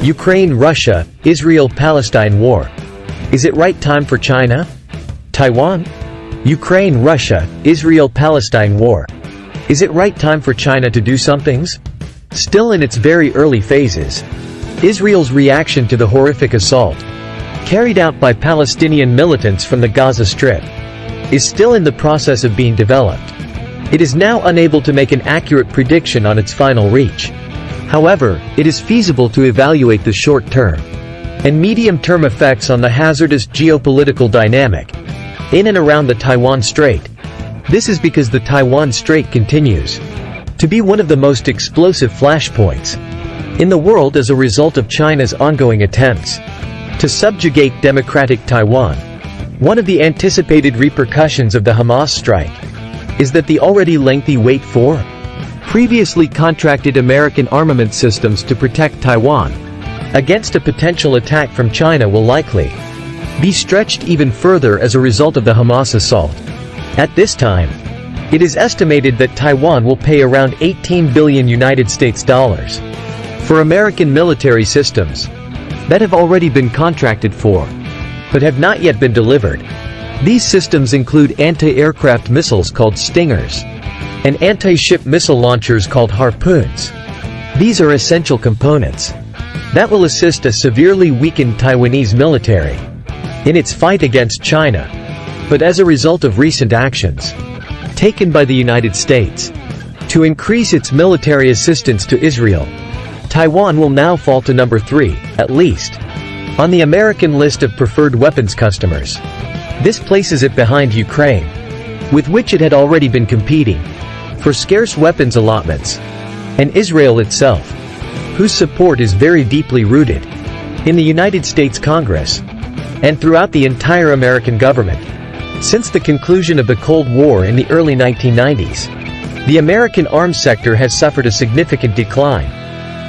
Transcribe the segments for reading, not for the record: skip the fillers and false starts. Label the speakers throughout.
Speaker 1: Ukraine-Russia, Israel-Palestine war. Is it right time for China? Taiwan? Ukraine-Russia, Israel-Palestine war. Is it right time for China to do some things? Still in its very early phases. Israel's reaction to the horrific assault, carried out by Palestinian militants from the Gaza Strip, is still in the process of being developed. It is now unable to make an accurate prediction on its final reach. However, it is feasible to evaluate the short-term and medium-term effects on the hazardous geopolitical dynamic in and around the Taiwan Strait. This is because the Taiwan Strait continues to be one of the most explosive flashpoints in the world as a result of China's ongoing attempts to subjugate democratic Taiwan. One of the anticipated repercussions of the Hamas strike is that the already lengthy wait for previously contracted American armament systems to protect Taiwan against a potential attack from China will likely be stretched even further as a result of the Hamas assault. At this time, it is estimated that Taiwan will pay around $18 billion for American military systems that have already been contracted for, but have not yet been delivered. These systems include anti-aircraft missiles called Stingers and anti-ship missile launchers called Harpoons. These are essential components that will assist a severely weakened Taiwanese military in its fight against China. But as a result of recent actions taken by the United States to increase its military assistance to Israel, Taiwan will now fall to number 3, at least, on the American list of preferred weapons customers. This places it behind Ukraine, with which it had already been competing for scarce weapons allotments, and Israel itself, whose support is very deeply rooted in the United States Congress and throughout the entire American government. Since the conclusion of the Cold War in the early 1990s, the American arms sector has suffered a significant decline,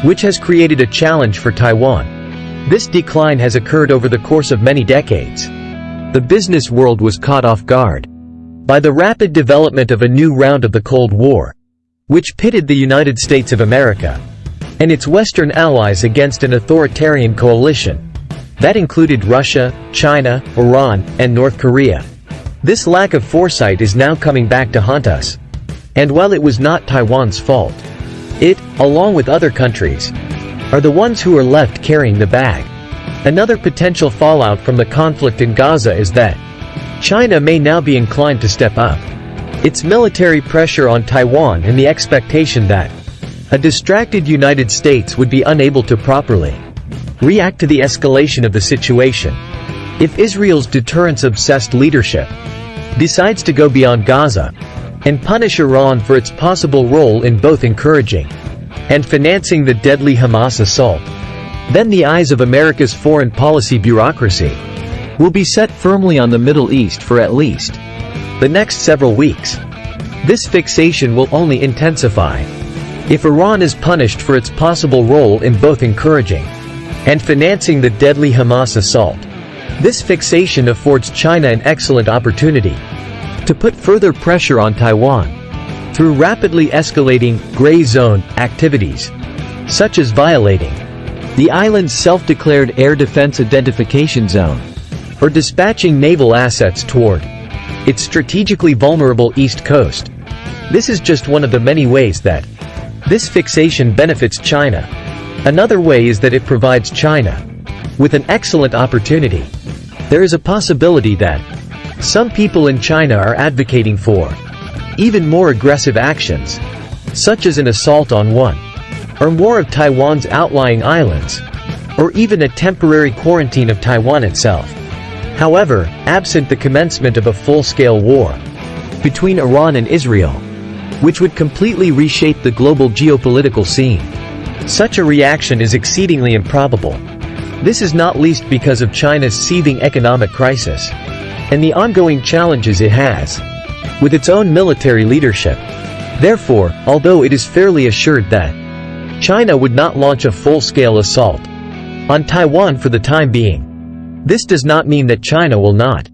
Speaker 1: which has created a challenge for Taiwan. This decline has occurred over the course of many decades. The business world was caught off guard by the rapid development of a new round of the Cold War, which pitted the United States of America and its Western allies against an authoritarian coalition that included Russia, China, Iran, and North Korea. This lack of foresight is now coming back to haunt us. And while it was not Taiwan's fault, it, along with other countries, are the ones who are left carrying the bag. Another potential fallout from the conflict in Gaza is that China may now be inclined to step up its military pressure on Taiwan in the expectation that a distracted United States would be unable to properly react to the escalation of the situation. If Israel's deterrence-obsessed leadership decides to go beyond Gaza and punish Iran for its possible role in both encouraging and financing the deadly Hamas assault, then the eyes of America's foreign policy bureaucracy will be set firmly on the Middle East for at least the next several weeks. This fixation will only intensify if Iran is punished for its possible role in both encouraging and financing the deadly Hamas assault. This fixation affords China an excellent opportunity to put further pressure on Taiwan through rapidly escalating gray zone activities, such as violating the island's self-declared air defense identification zone, or dispatching naval assets toward its strategically vulnerable east coast. This is just one of the many ways that this fixation benefits China. Another way is that it provides China with an excellent opportunity. There is a possibility that some people in China are advocating for even more aggressive actions, such as an assault on one or more of Taiwan's outlying islands, or even a temporary quarantine of Taiwan itself. However, absent the commencement of a full-scale war between Iran and Israel, which would completely reshape the global geopolitical scene, such a reaction is exceedingly improbable. This is not least because of China's seething economic crisis and the ongoing challenges it has with its own military leadership. Therefore, although it is fairly assured that China would not launch a full-scale assault on Taiwan for the time being, this does not mean that China will not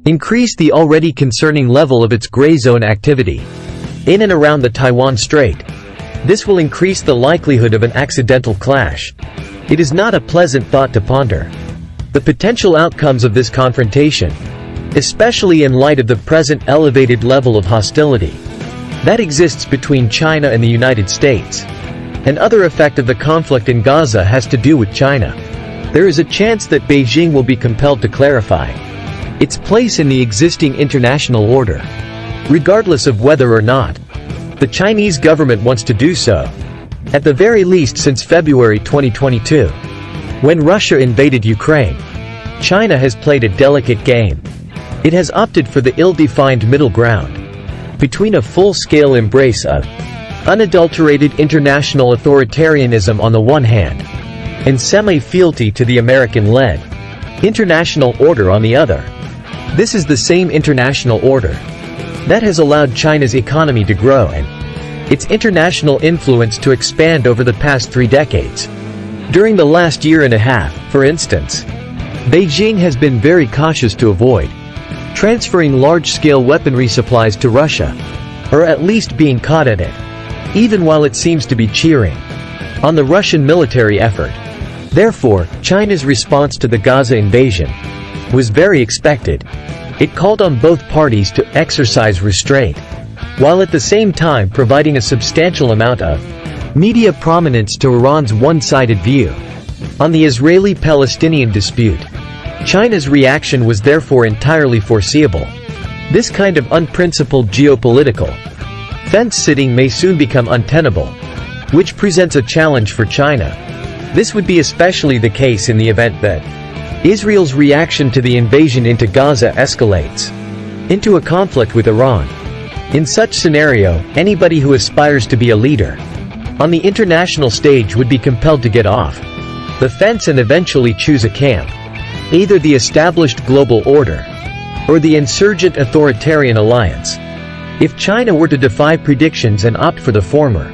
Speaker 1: increase the already concerning level of its gray zone activity in and around the Taiwan Strait. This will increase the likelihood of an accidental clash It is not a pleasant thought to ponder. The potential outcomes of this confrontation, especially in light of the present elevated level of hostility that exists between China and the United States. Another effect of the conflict in Gaza has to do with China. There is a chance that Beijing will be compelled to clarify its place in the existing international order, regardless of whether or not the Chinese government wants to do so. At the very least since February 2022, when Russia invaded Ukraine, China has played a delicate game. It has opted for the ill-defined middle ground between a full-scale embrace of unadulterated international authoritarianism on the one hand, and semi-fealty to the American-led international order on the other. This is the same international order that has allowed China's economy to grow and its international influence to expand over the past 3 decades. During the last year and a half, for instance, Beijing has been very cautious to avoid transferring large-scale weaponry supplies to Russia, or at least being caught at it, even while it seems to be cheering on the Russian military effort. Therefore, China's response to the Gaza invasion was very expected. It called on both parties to exercise restraint, while at the same time providing a substantial amount of media prominence to Iran's one-sided view on the Israeli-Palestinian dispute. China's reaction was therefore entirely foreseeable. This kind of unprincipled geopolitical fence-sitting may soon become untenable, which presents a challenge for China. This would be especially the case in the event that Israel's reaction to the invasion into Gaza escalates into a conflict with Iran. In such scenario, anybody who aspires to be a leader on the international stage would be compelled to get off the fence and eventually choose a camp, either the established global order or the insurgent authoritarian alliance. If China were to defy predictions and opt for the former,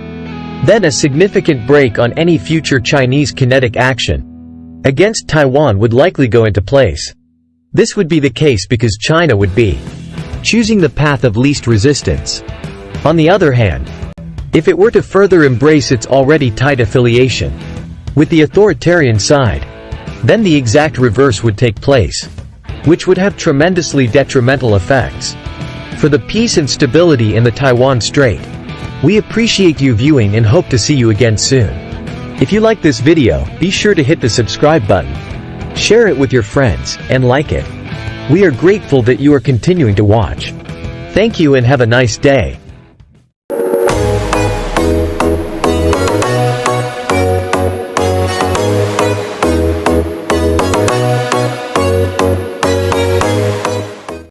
Speaker 1: then a significant break on any future Chinese kinetic action against Taiwan would likely go into place. This would be the case because China would be choosing the path of least resistance. On the other hand, if it were to further embrace its already tight affiliation with the authoritarian side, then the exact reverse would take place, which would have tremendously detrimental effects for the peace and stability in the Taiwan Strait. We appreciate you viewing and hope to see you again soon. If you like this video, be sure to hit the subscribe button, share it with your friends, and like it. We are grateful that you are continuing to watch. Thank you and have a nice day.